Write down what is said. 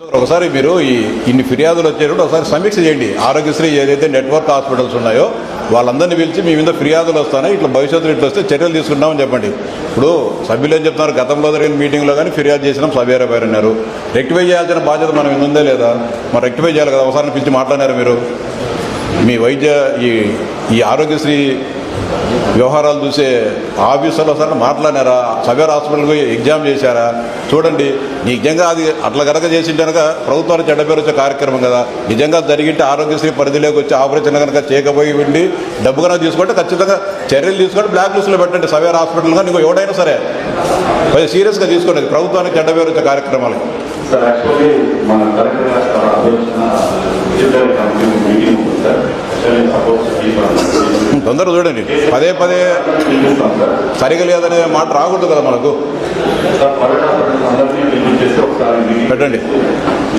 ఒకసారి మీరు ఇన్ని ఫిర్యాదులు వచ్చేటప్పుడు ఒకసారి సమీక్ష చేయండి. ఆరోగ్యశ్రీ ఏదైతే నెట్వర్క్ హాస్పిటల్స్ ఉన్నాయో వాళ్ళందరినీ పిలిచి మీ మీద ఫిర్యాదులు వస్తాయి, ఇట్లా భవిష్యత్తులో ఇట్లా వస్తే చర్యలు తీసుకుంటామని చెప్పండి. ఇప్పుడు సభ్యులు ఏం చెప్తున్నారు, గతంలో జరిగిన మీటింగ్లో కానీ ఫిర్యాదు చేసినాం సవేరా పేరు అన్నారు. రెక్టిఫై చేయాల్సిన బాధ్యత మనం ఉందా లేదా? మరి రెక్టిఫై చేయాలి కదా. ఒకసారి పిలిచి మాట్లాడారు మీరు. మీ వైద్య ఈ ఆరోగ్యశ్రీ వ్యవహారాలు చూసే ఆఫీసర్లు ఒకసారి మాట్లాడారా? సవేరా హాస్పిటల్కి ఎగ్జామ్ చేశారా? చూడండి, నిజంగా అది అట్లా కనుక చేసింటే కనుక ప్రభుత్వానికి చెడ్డ పేరు వచ్చే కార్యక్రమం కదా. నిజంగా జరిగింటే ఆరోగ్యశ్రీ పరిధిలోకి వచ్చి ఆపరేషన్ కనుక చేయకపోయి ఉండి డబ్బు కనుక తీసుకుంటే ఖచ్చితంగా చర్యలు తీసుకుంటే బ్లాక్ లిస్టులో పెట్టండి. సవేరా హాస్పిటల్ కానీ ఇంకో ఎవడైనా సరే కొంచెం సీరియస్గా తీసుకోండి. ప్రభుత్వానికి చెడ్డ పేరు వచ్చే కార్యక్రమాలు. తొందరగా చూడండి, పదే పదే సరిగా లేదనే మాట రాకూడదు కదా మనకు. పెట్టండి.